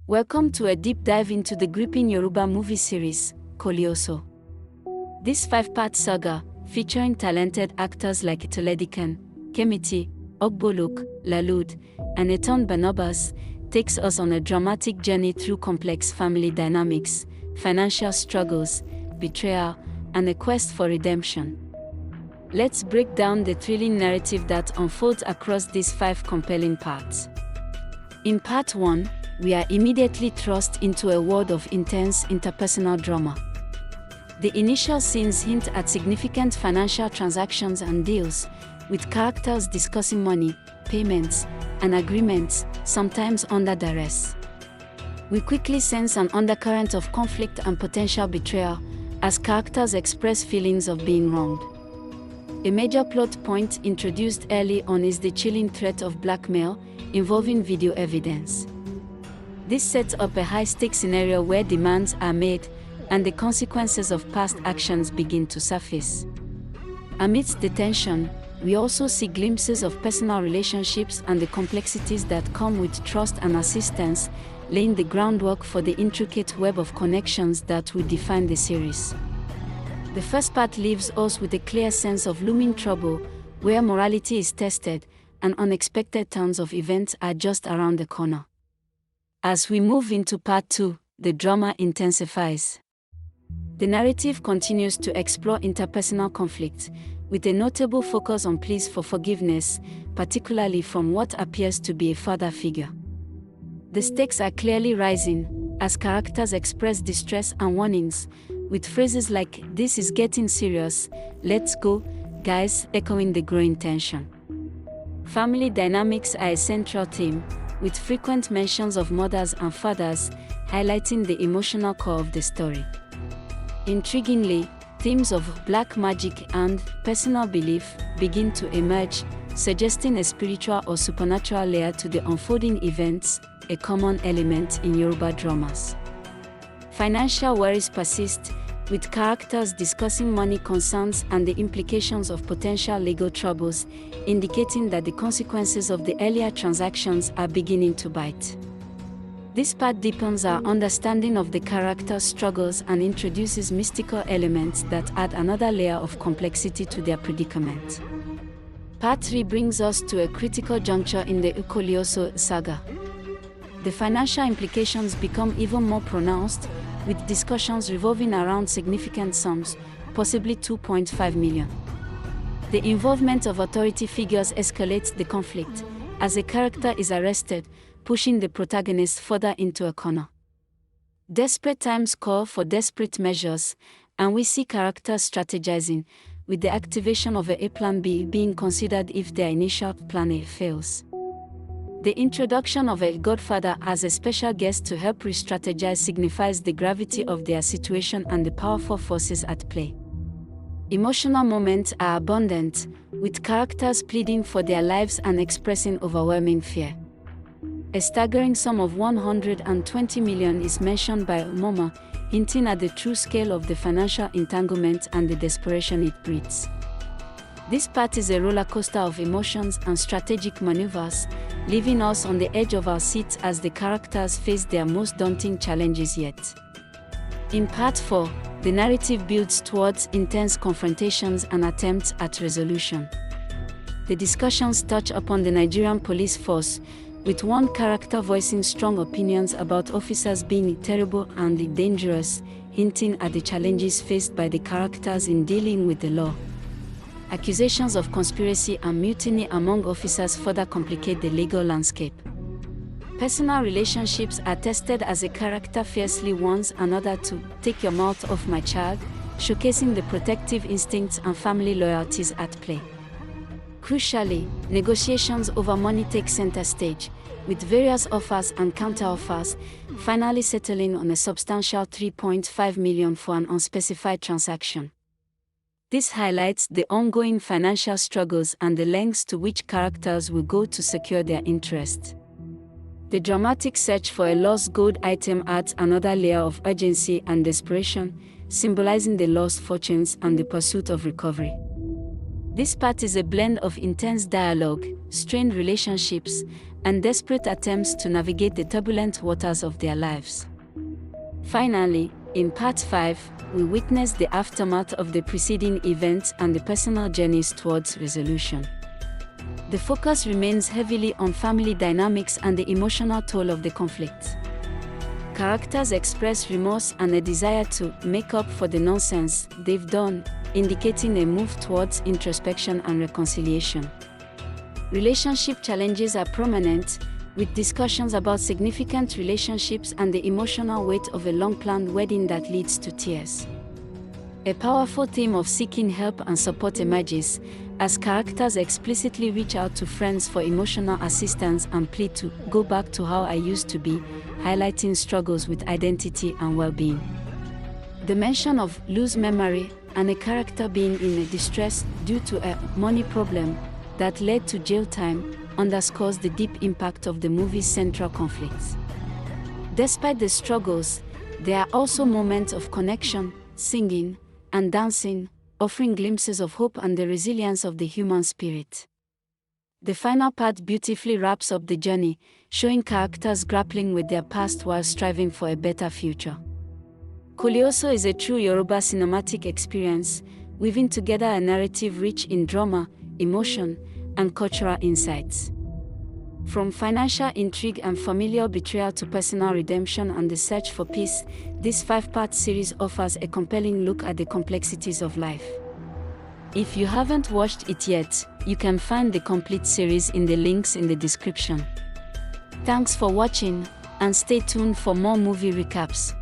Welcome to a deep dive into the gripping Yoruba movie series, Koleoso. This 5-part saga, featuring talented actors like Iteledicon, Kemity, Ogboluke, Nollywood, and Banabas, takes us on a dramatic journey through complex family dynamics, financial struggles, betrayal, and a quest for redemption. Let's break down the thrilling narrative that unfolds across these 5 compelling parts. In Part 1, we are immediately thrust into a world of intense interpersonal drama. The initial scenes hint at significant financial transactions and deals, with characters discussing money, payments, and agreements, sometimes under duress. We quickly sense an undercurrent of conflict and potential betrayal, as characters express feelings of being wronged. A major plot point introduced early on is the chilling threat of blackmail, involving video evidence. This sets up a high-stakes scenario where demands are made, and the consequences of past actions begin to surface. Amidst the tension, we also see glimpses of personal relationships and the complexities that come with trust and assistance, laying the groundwork for the intricate web of connections that will define the series. The first part leaves us with a clear sense of looming trouble, where morality is tested, and unexpected turns of events are just around the corner. As we move into Part 2, the drama intensifies. The narrative continues to explore interpersonal conflict, with a notable focus on pleas for forgiveness, particularly from what appears to be a father figure. The stakes are clearly rising, as characters express distress and warnings, with phrases like "this is getting serious, let's go, guys," echoing the growing tension. Family dynamics are a central theme, with frequent mentions of mothers and fathers, highlighting the emotional core of the story. Intriguingly, themes of black magic and personal belief begin to emerge, suggesting a spiritual or supernatural layer to the unfolding events, a common element in Yoruba dramas. Financial worries persist, with characters discussing money concerns and the implications of potential legal troubles, indicating that the consequences of the earlier transactions are beginning to bite. This part deepens our understanding of the characters' struggles and introduces mystical elements that add another layer of complexity to their predicament. Part 3 brings us to a critical juncture in the Koleoso saga. The financial implications become even more pronounced, with discussions revolving around significant sums, possibly 2.5 million. The involvement of authority figures escalates the conflict, as a character is arrested, pushing the protagonist further into a corner. Desperate times call for desperate measures, and we see characters strategizing, with the activation of a Plan B being considered if their initial Plan A fails. The introduction of a Godfather as a special guest to help re-strategize signifies the gravity of their situation and the powerful forces at play. Emotional moments are abundant, with characters pleading for their lives and expressing overwhelming fear. A staggering sum of 120 million is mentioned by Moma, hinting at the true scale of the financial entanglement and the desperation it breeds. This part is a roller coaster of emotions and strategic maneuvers, leaving us on the edge of our seats as the characters face their most daunting challenges yet. In Part 4, the narrative builds towards intense confrontations and attempts at resolution. The discussions touch upon the Nigerian police force, with one character voicing strong opinions about officers being terrible and dangerous, hinting at the challenges faced by the characters in dealing with the law. Accusations of conspiracy and mutiny among officers further complicate the legal landscape. Personal relationships are tested as a character fiercely warns another to "take your mouth off my child," showcasing the protective instincts and family loyalties at play. Crucially, negotiations over money take center stage, with various offers and counter-offers, finally settling on a substantial 3.5 million for an unspecified transaction. This highlights the ongoing financial struggles and the lengths to which characters will go to secure their interest. The dramatic search for a lost gold item adds another layer of urgency and desperation, symbolizing the lost fortunes and the pursuit of recovery. This part is a blend of intense dialogue, strained relationships, and desperate attempts to navigate the turbulent waters of their lives. Finally, in Part 5, we witness the aftermath of the preceding events and the personal journeys towards resolution. The focus remains heavily on family dynamics and the emotional toll of the conflict. Characters express remorse and a desire to make up for the nonsense they've done, indicating a move towards introspection and reconciliation. Relationship challenges are prominent, with discussions about significant relationships and the emotional weight of a long-planned wedding that leads to tears. A powerful theme of seeking help and support emerges, as characters explicitly reach out to friends for emotional assistance and plead to go back to how I used to be, highlighting struggles with identity and well-being. The mention of loose memory and a character being in distress due to a money problem that led to jail time underscores the deep impact of the movie's central conflicts. Despite the struggles, there are also moments of connection, singing, and dancing, offering glimpses of hope and the resilience of the human spirit. The final part beautifully wraps up the journey, showing characters grappling with their past while striving for a better future. Koleoso is a true Yoruba cinematic experience, weaving together a narrative rich in drama, emotion, and cultural insights. From financial intrigue and familial betrayal to personal redemption and the search for peace, this 5-part series offers a compelling look at the complexities of life. If you haven't watched it yet, you can find the complete series in the links in the description. Thanks for watching, and stay tuned for more movie recaps.